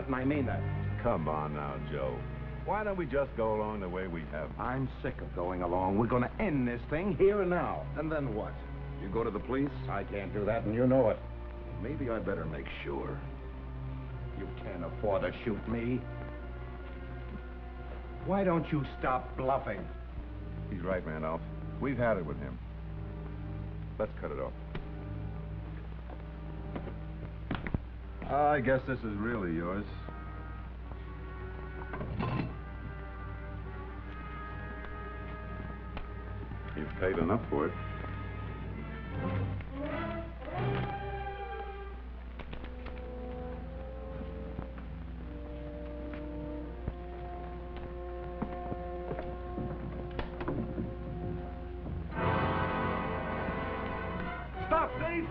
and I mean that. Come on now, Joe. Why don't we just go along the way we have? I'm sick of going along. We're going to end this thing here and now. And then what? You go to the police? I can't do that, and you know it. Maybe I better make sure. You can't afford to shoot me. Why don't you stop bluffing? He's right, Randolph. We've had it with him. Let's cut it off. I guess this is really yours. You've paid enough for it. Stop, thief!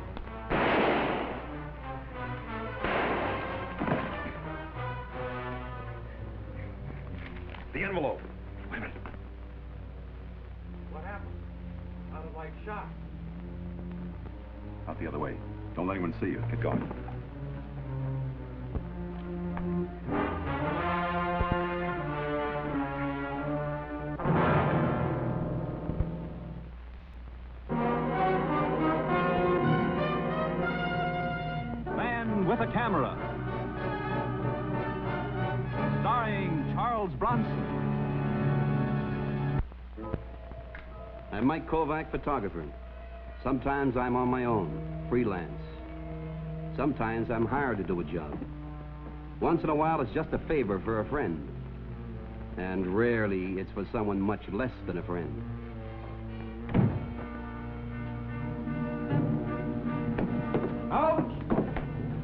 The envelope. Wait a minute. What happened? Sounded like shot. Out the other way. Don't let anyone see you. Get going. Man with a Camera. Starring Charles Bronson. I'm Mike Kovac, photographer. Sometimes I'm on my own, freelance. Sometimes I'm hired to do a job. Once in a while, it's just a favor for a friend. And rarely, it's for someone much less than a friend. Out!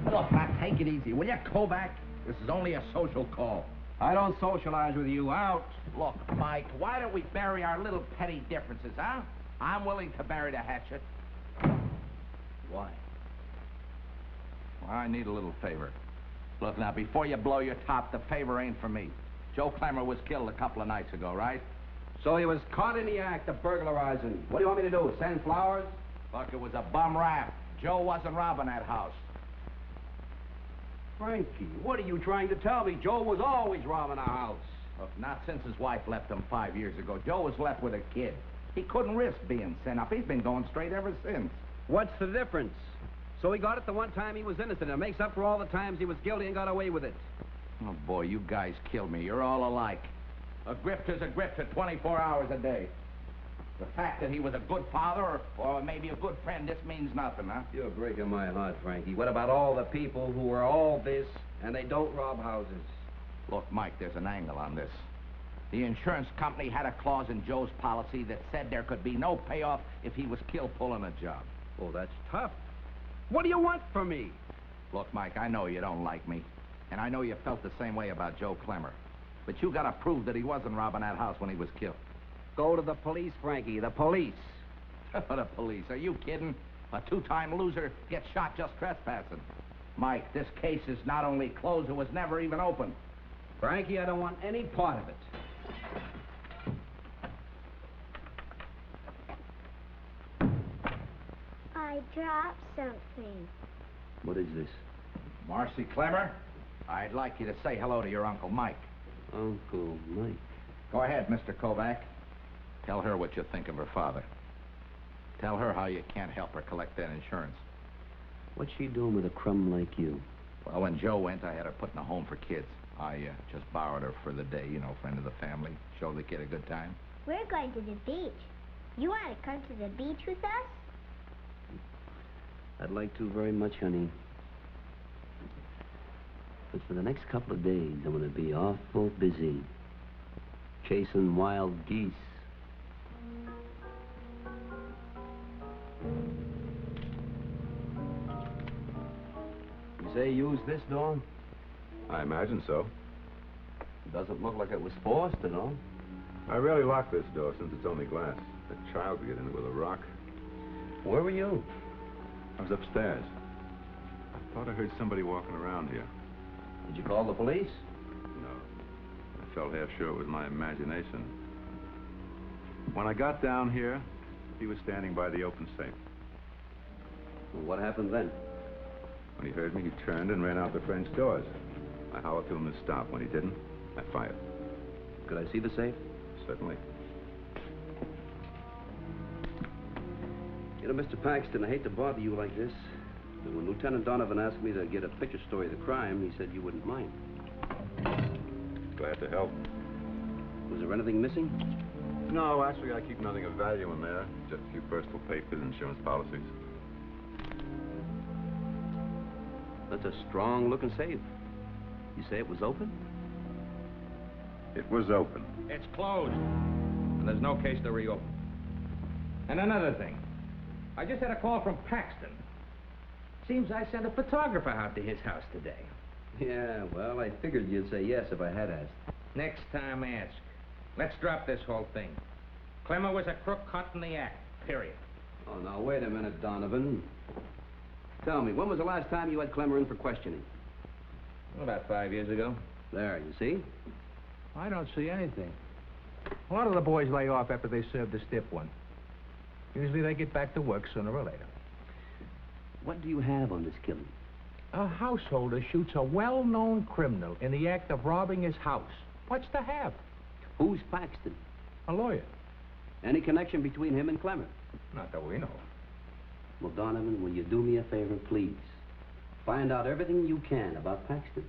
Look, now, take it easy, will you, Kovac? This is only a social call. I don't socialize with you. Out! Look, Mike, why don't we bury our little petty differences, huh? I'm willing to bury the hatchet. Why? Well, I need a little favor. Look, now, before you blow your top, the favor ain't for me. Joe Clemmer was killed a couple of nights ago, right? So he was caught in the act of burglarizing. What do you want me to do, send flowers? Look, it was a bum rap. Joe wasn't robbing that house. Frankie, what are you trying to tell me? Joe was always robbing our house. Look, not since his wife left him 5 years ago. Joe was left with a kid. He couldn't risk being sent up. He's been going straight ever since. What's the difference? So he got it the one time he was innocent. It makes up for all the times he was guilty and got away with it. Oh, boy, you guys killed me. You're all alike. A grifter's a grifter 24 hours a day. The fact that he was a good father or maybe a good friend, this means nothing, huh? You're breaking my heart, Frankie. What about all the people who are all this and they don't rob houses? Look, Mike, there's an angle on this. The insurance company had a clause in Joe's policy that said there could be no payoff if he was killed pulling a job. Oh, that's tough. What do you want from me? Look, Mike, I know you don't like me. And I know you felt the same way about Joe Clemmer. But you gotta prove that he wasn't robbing that house when he was killed. Go to the police, Frankie, the police. The police? Are you kidding? A two-time loser gets shot just trespassing. Mike, this case is not only closed, it was never even opened. Frankie, I don't want any part of it. I dropped something. What is this? Marcy Clemmer, I'd like you to say hello to your Uncle Mike. Uncle Mike. Go ahead, Mr. Kovac. Tell her what you think of her father. Tell her how you can't help her collect that insurance. What's she doing with a crumb like you? Well, when Joe went, I had her put in a home for kids. I just borrowed her for the day, you know, friend of the family. Show the kid a good time. We're going to the beach. You want to come to the beach with us? I'd like to very much, honey. But for the next couple of days, I'm going to be awful busy. Chasing wild geese. You say you used this door? I imagine so. It doesn't look like it was forced at all. I rarely lock this door since it's only glass. A child could get in it with a rock. Where were you? I was upstairs. I thought I heard somebody walking around here. Did you call the police? No. I felt half sure it was my imagination. When I got down here, he was standing by the open safe. Well, what happened then? When he heard me, he turned and ran out the French doors. I hollered to him to stop. When he didn't, I fired. Could I see the safe? Certainly. You know, Mr. Paxton, I hate to bother you like this, but when Lieutenant Donovan asked me to get a picture story of the crime, he said you wouldn't mind. Glad to help. Was there anything missing? No, actually, I keep nothing of value in there. Just a few personal papers, insurance policies. That's a strong-looking safe. You say it was open? It was open. It's closed. And there's no case to reopen. And another thing. I just had a call from Paxton. Seems I sent a photographer out to his house today. Yeah, well, I figured you'd say yes if I had asked. Next time, ask. Let's drop this whole thing. Clemmer was a crook caught in the act, period. Oh, now, wait a minute, Donovan. Tell me, when was the last time you had Clemmer in for questioning? About 5 years ago. There, you see? I don't see anything. A lot of the boys lay off after they serve the stiff one. Usually they get back to work sooner or later. What do you have on this killing? A householder shoots a well-known criminal in the act of robbing his house. What's to have? Who's Paxton? A lawyer. Any connection between him and Clemmer? Not that we know. Well, Donovan, will you do me a favor, please? Find out everything you can about Paxton.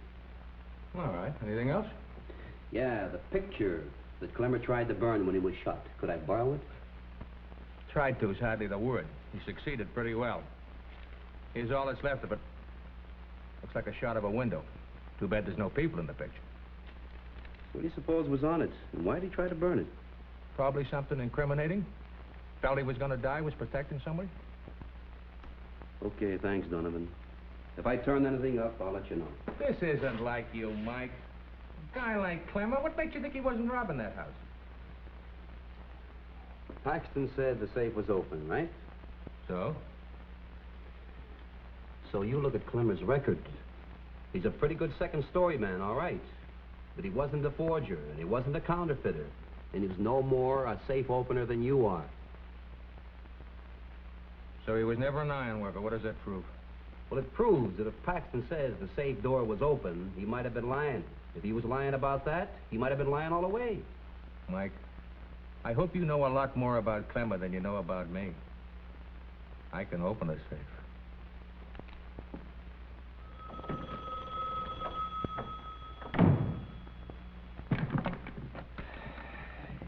All right. Anything else? Yeah, the picture that Clemmer tried to burn when he was shot. Could I borrow it? Tried to is hardly the word. He succeeded pretty well. Here's all that's left of it. Looks like a shot of a window. Too bad there's no people in the picture. What do you suppose was on it? And why'd he try to burn it? Probably something incriminating. Felt he was going to die, was protecting somebody. Okay, thanks, Donovan. If I turn anything up, I'll let you know. This isn't like you, Mike. A guy like Clemmer, what makes you think he wasn't robbing that house? Paxton said the safe was open, right? So? So you look at Clemmer's record. He's a pretty good second-story man, all right. But he wasn't a forger, and he wasn't a counterfeiter. And he was no more a safe opener than you are. So he was never an iron worker. What does that prove? Well, it proves that if Paxton says the safe door was open, he might have been lying. If he was lying about that, he might have been lying all the way. Mike, I hope you know a lot more about Clemmer than you know about me. I can open a safe.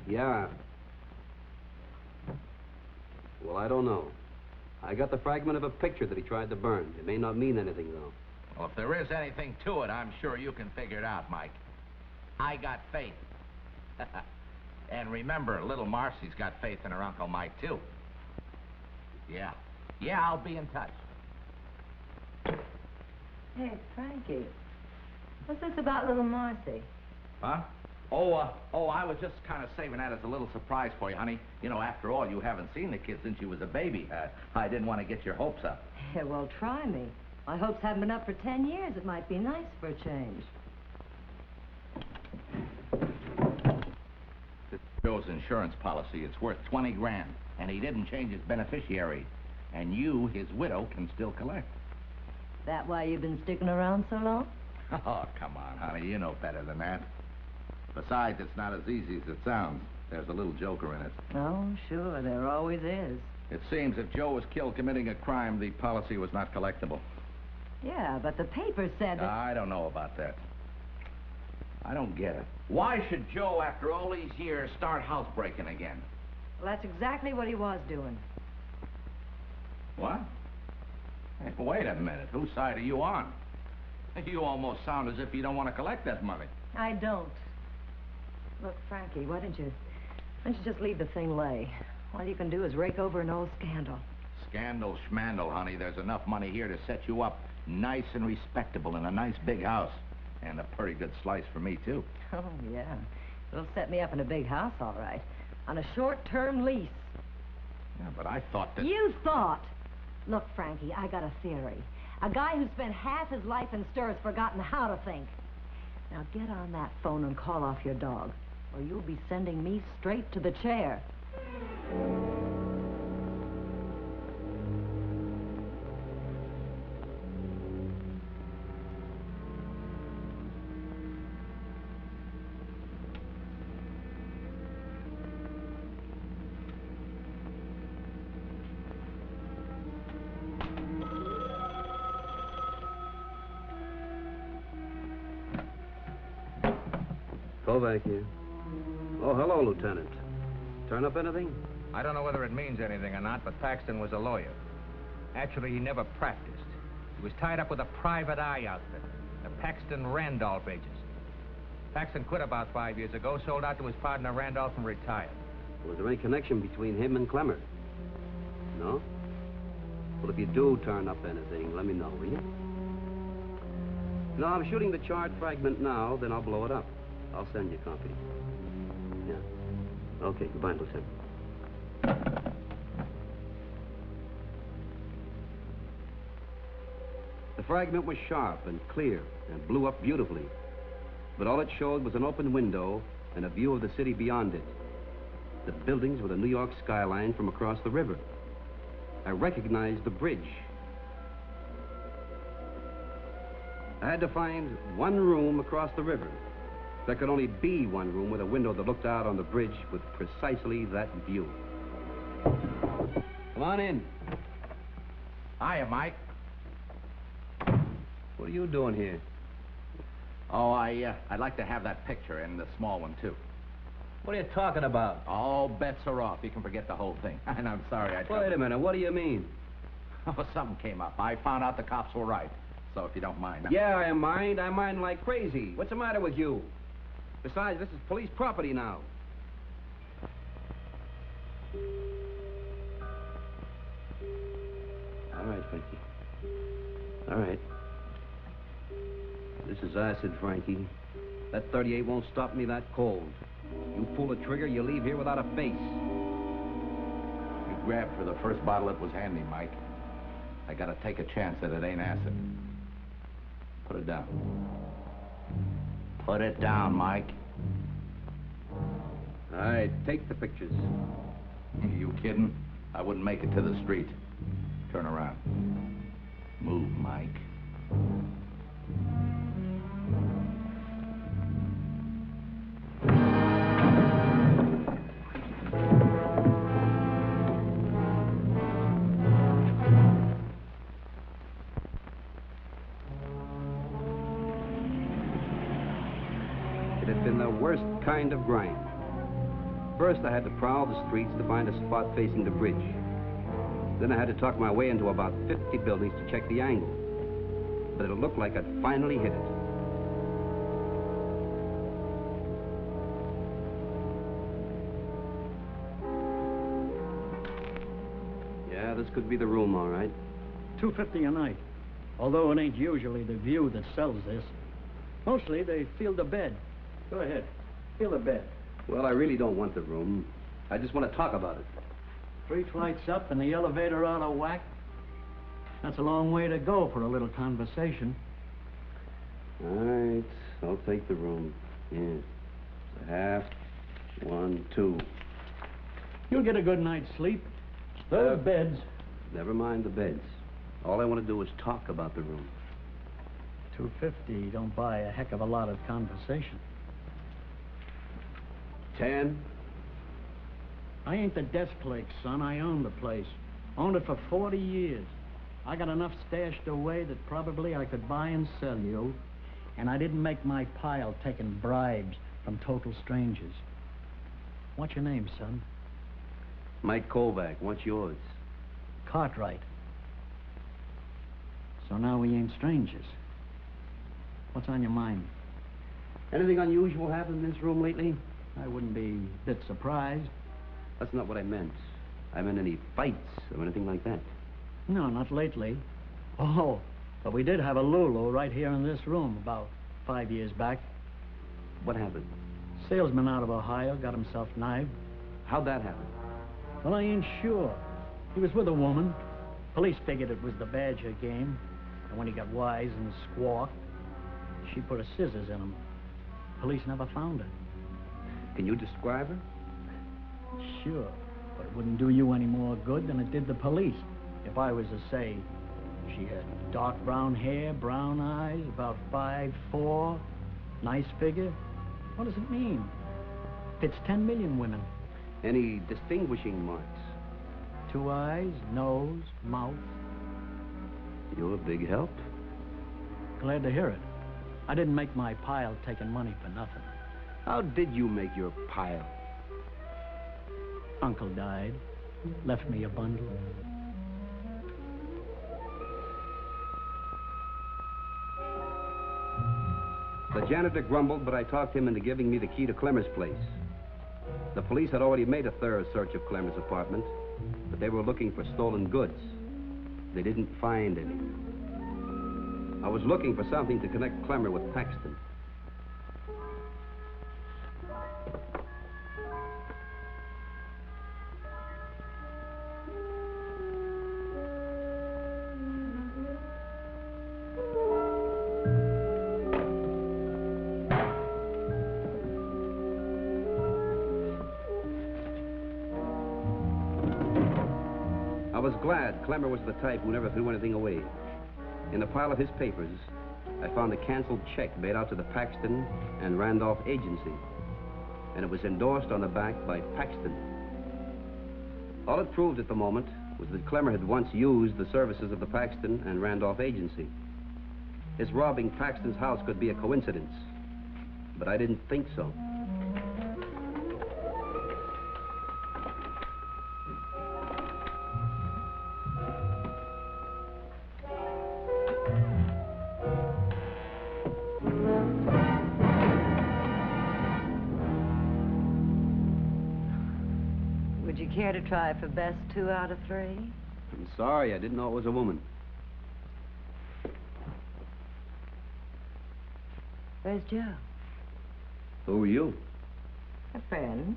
Yeah. Well, I don't know. I got the fragment of a picture that he tried to burn. It may not mean anything, though. Well, if there is anything to it, I'm sure you can figure it out, Mike. I got faith. And remember, little Marcy's got faith in her Uncle Mike, too. Yeah. Yeah, I'll be in touch. Hey, Frankie. What's this about little Marcy? Huh? Oh, I was just kind of saving that as a little surprise for you, honey. You know, after all, you haven't seen the kid since you was a baby. I didn't want to get your hopes up. Yeah, well, try me. My hopes haven't been up for 10 years. It might be nice for a change. This Joe's insurance policy, it's worth 20 grand, and he didn't change his beneficiary. And you, his widow, can still collect. That why you've been sticking around so long? Oh, come on, honey. You know better than that. Besides, it's not as easy as it sounds. There's a little joker in it. Oh, sure. There always is. It seems if Joe was killed committing a crime, the policy was not collectible. Yeah, but the paper said that... I don't know about that. I don't get it. Why should Joe, after all these years, start housebreaking again? Well, that's exactly what he was doing. What? Hey, wait a minute. Whose side are you on? You almost sound as if you don't want to collect that money. I don't. Look, Frankie, why don't you just leave the thing lay? All you can do is rake over an old scandal. Scandal, schmandal, honey. There's enough money here to set you up nice and respectable in a nice big house. And a pretty good slice for me, too. Oh, yeah. It'll set me up in a big house, all right. On a short-term lease. Yeah, but I thought that... You thought? Look, Frankie, I got a theory. A guy who spent half his life in stir has forgotten how to think. Now get on that phone and call off your dog, or you'll be sending me straight to the chair. Kovac here. Oh, hello, Lieutenant. Turn up anything? I don't know whether it means anything or not, but Paxton was a lawyer. Actually, he never practiced. He was tied up with a private eye outfit, the Paxton Randolph Agency. Paxton quit about 5 years ago, sold out to his partner Randolph, and retired. Was there any connection between him and Clemmer? No? Well, if you do turn up anything, let me know, will you? No, I'm shooting the charred fragment now, then I'll blow it up. I'll send you a copy. Yeah. Okay, goodbye, Lieutenant. The fragment was sharp and clear and blew up beautifully. But all it showed was an open window and a view of the city beyond it. The buildings with a New York skyline from across the river. I recognized the bridge. I had to find one room across the river. There could only be one room with a window that looked out on the bridge with precisely that view. Come on in. Hiya, Mike. What are you doing here? Oh, I'd like to have that picture and the small one, too. What are you talking about? All bets are off. You can forget the whole thing. And I'm sorry I told Wait a minute, what do you mean? Oh, something came up. I found out the cops were right. So if you don't mind... Yeah, I mind like crazy. What's the matter with you? Besides, this is police property now. All right, Frankie. All right. This is acid, Frankie. That 38 won't stop me that cold. You pull the trigger, you leave here without a face. You grabbed for the first bottle that was handy, Mike. I gotta take a chance that it ain't acid. Put it down. Put it down, Mike. All right, take the pictures. Are you kidding? I wouldn't make it to the street. Turn around. Move, Mike. It had been the worst kind of grind. First, I had to prowl the streets to find a spot facing the bridge. Then I had to talk my way into about 50 buildings to check the angle. But it looked like I'd finally hit it. Yeah, this could be the room, all right. $2.50 a night. Although it ain't usually the view that sells this. Mostly they feel the bed. Go ahead. Feel the bed. Well, I really don't want the room. I just want to talk about it. 3 flights up and the elevator out of whack. That's a long way to go for a little conversation. All right, I'll take the room. Yes. A half, 1, 2. You'll get a good night's sleep. Those beds. Never mind the beds. All I want to do is talk about the room. $2.50 don't buy a heck of a lot of conversation. 10. I ain't the desk clerk, son. I own the place. Owned it for 40 years. I got enough stashed away that probably I could buy and sell you. And I didn't make my pile taking bribes from total strangers. What's your name, son? Mike Kovac. What's yours? Cartwright. So now we ain't strangers. What's on your mind? Anything unusual happened in this room lately? I wouldn't be a bit surprised. That's not what I meant. I meant any fights or anything like that. No, not lately. Oh, but we did have a Lulu right here in this room about 5 years back. What happened? Salesman out of Ohio got himself knifed. How'd that happen? Well, I ain't sure. He was with a woman. Police figured it was the Badger game. And when he got wise and squawked, she put her scissors in him. Police never found her. Can you describe her? Sure, but it wouldn't do you any more good than it did the police. If I was to say she had dark brown hair, brown eyes, about 5'4", nice figure, what does it mean? Fits 10 million women. Any distinguishing marks? 2 eyes, nose, mouth. You're a big help. Glad to hear it. I didn't make my pile taking money for nothing. How did you make your pile? Uncle died. Left me a bundle. The janitor grumbled, but I talked him into giving me the key to Clemmer's place. The police had already made a thorough search of Clemmer's apartment, but they were looking for stolen goods. They didn't find any. I was looking for something to connect Clemmer with Paxton. I was glad Clemmer was the type who never threw anything away. In a pile of his papers, I found a canceled check made out to the Paxton and Randolph Agency, and it was endorsed on the back by Paxton. All it proved at the moment was that Clemmer had once used the services of the Paxton and Randolph Agency. His robbing Paxton's house could be a coincidence, but I didn't think so. Would you care to try for best 2 out of 3? I'm sorry, I didn't know it was a woman. Where's Joe? Who are you? A friend.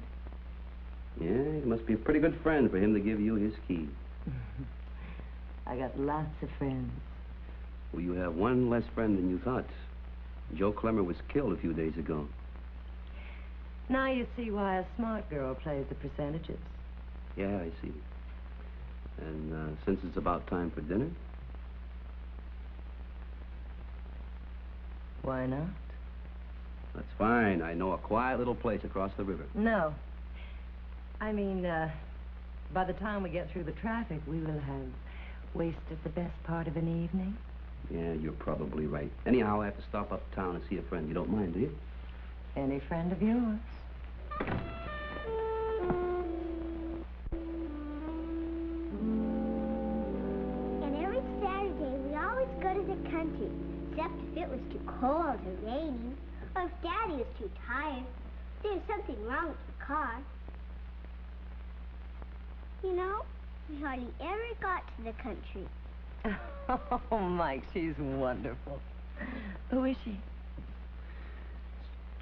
Yeah, he must be a pretty good friend for him to give you his key. I got lots of friends. Well, you have one less friend than you thought. Joe Clemmer was killed a few days ago. Now you see why a smart girl plays the percentages. Yeah, I see. And since it's about time for dinner? Why not? That's fine. I know a quiet little place across the river. No. I mean, by the time we get through the traffic, we will have wasted the best part of an evening. Yeah, you're probably right. Anyhow, I have to stop uptown and see a friend. You don't mind, do you? Any friend of yours. And every Saturday, we always go to the country, except if it was too cold or raining, or if Daddy was too tired. There's something wrong with the car. You know, we hardly ever got to the country. Oh, Mike, she's wonderful. Who is she?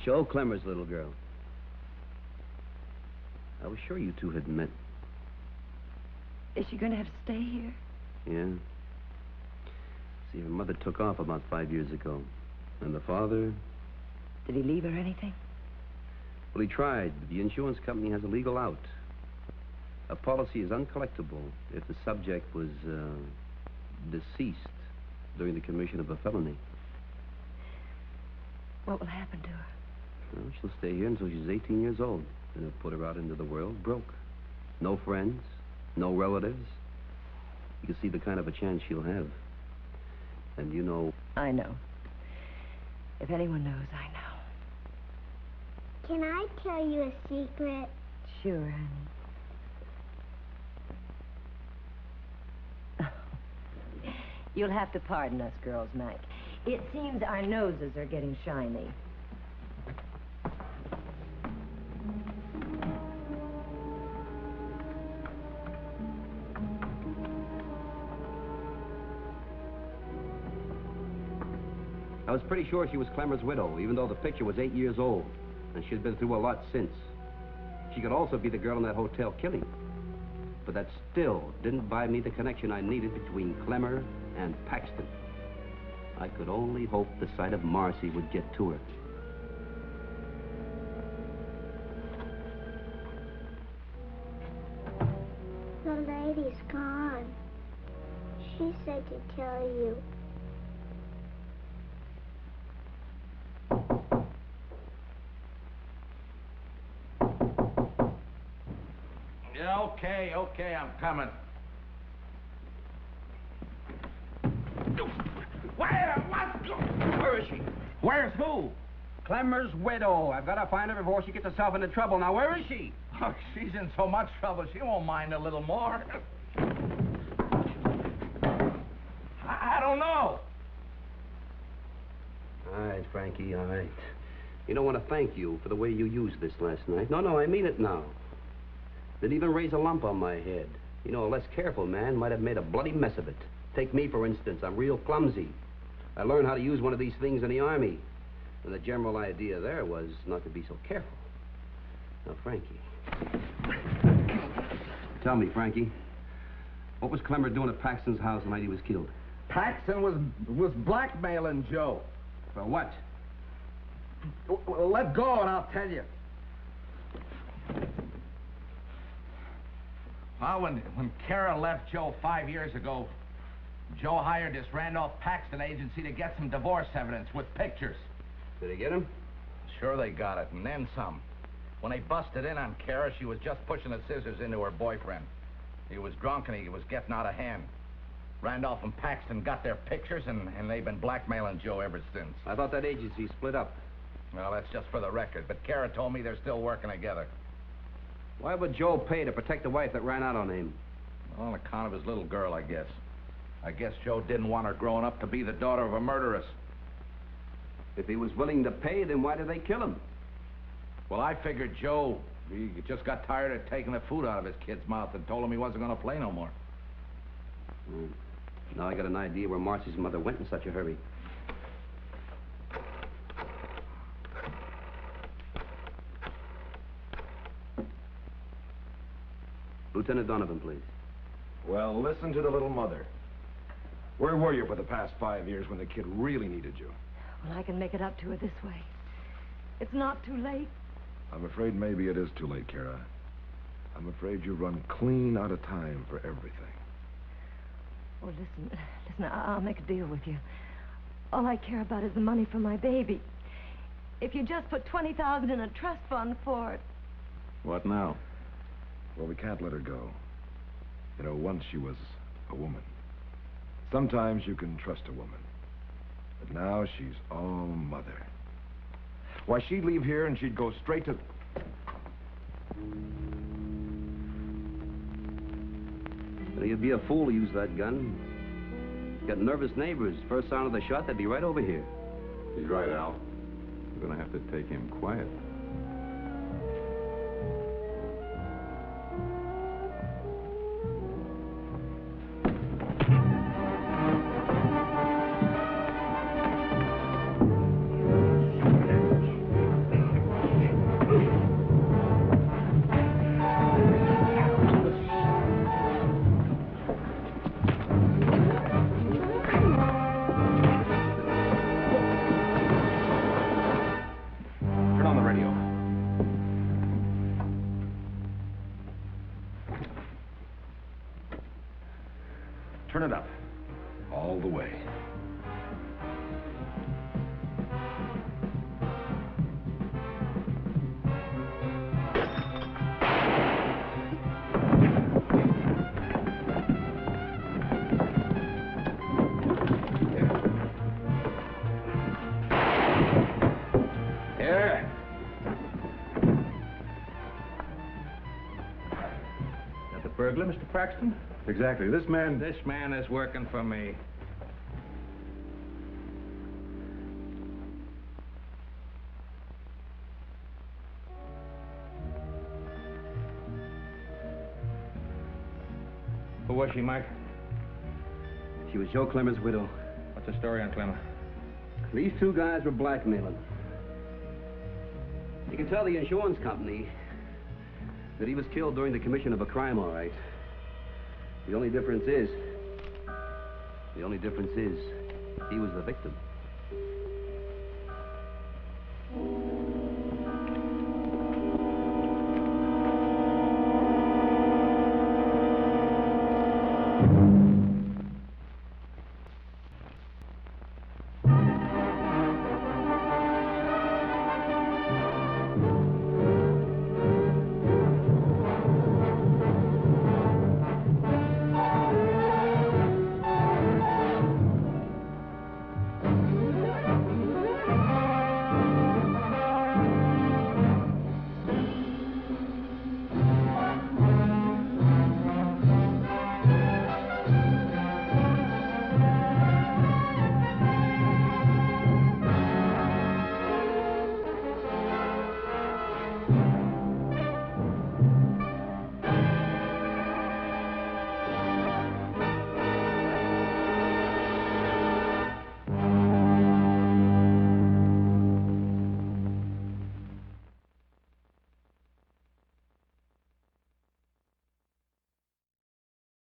Joe Clemmer's little girl. I was sure you two had met. Is she going to have to stay here? Yeah. See, her mother took off about 5 years ago. And the father... Did he leave her anything? Well, he tried, but the insurance company has a legal out. A policy is uncollectible if the subject was, deceased during the commission of a felony. What will happen to her? Well, she'll stay here until she's 18 years old. And they'll put her out into the world broke. No friends, no relatives. You can see the kind of a chance she'll have. And you know... I know. If anyone knows, I know. Can I tell you a secret? Sure, honey. You'll have to pardon us girls, Mac. It seems our noses are getting shiny. I was pretty sure she was Clemmer's widow, even though the picture was 8 years old, and she'd been through a lot since. She could also be the girl in that hotel killing. But that still didn't buy me the connection I needed between Clemmer and Paxton. I could only hope the sight of Marcy would get to her. The lady's gone. She said to tell you. Yeah, okay, I'm coming. Where is she? Where's who? Clemmer's widow. I've got to find her before she gets herself into trouble. Now, where is she? Oh, she's in so much trouble, she won't mind a little more. I don't know. All right, Frankie, all right. You don't want to thank you for the way you used this last night. No, I mean it now. Didn't even raise a lump on my head. You know, a less careful man might have made a bloody mess of it. Take me, for instance. I'm real clumsy. I learned how to use one of these things in the Army. And the general idea there was not to be so careful. Now, Frankie. Tell me, Frankie. What was Clemmer doing at Paxton's house the night he was killed? Paxton was blackmailing Joe. For what? Well, let go and I'll tell you. Well, when Kara left Joe 5 years ago, Joe hired this Randolph Paxton agency to get some divorce evidence with pictures. Did they get him? Sure they got it, and then some. When they busted in on Kara, she was just pushing the scissors into her boyfriend. He was drunk and he was getting out of hand. Randolph and Paxton got their pictures, and they've been blackmailing Joe ever since. I thought that agency split up. Well, that's just for the record, but Kara told me they're still working together. Why would Joe pay to protect the wife that ran out on him? On account of his little girl, I guess. I guess Joe didn't want her growing up to be the daughter of a murderess. If he was willing to pay, then why did they kill him? Well, I figured Joe, he just got tired of taking the food out of his kid's mouth and told him he wasn't going to play no more. Now I got an idea where Marcy's mother went in such a hurry. Lieutenant Donovan, please. Well, listen to the little mother. Where were you for the past 5 years when the kid really needed you? Well, I can make it up to her this way. It's not too late. I'm afraid maybe it is too late, Kara. I'm afraid you run clean out of time for everything. Oh, listen, I'll make a deal with you. All I care about is the money for my baby. If you just put $20,000 in a trust fund for it. What now? Well, we can't let her go. You know, once she was a woman. Sometimes you can trust a woman. But now she's all mother. Why, she'd leave here and she'd go straight to... Well, you'd be a fool to use that gun. Got nervous neighbors. First sound of the shot, they'd be right over here. He's right, Al. We're going to have to take him quiet. Turn it up. All the way. Here. That the burglar, Mr. Paxton? Exactly. This man is working for me. Who was she, Mike? She was Joe Clemmer's widow. What's the story on Clemmer? These two guys were blackmailing. You can tell the insurance company that he was killed during the commission of a crime, all right. The only difference is, he was the victim.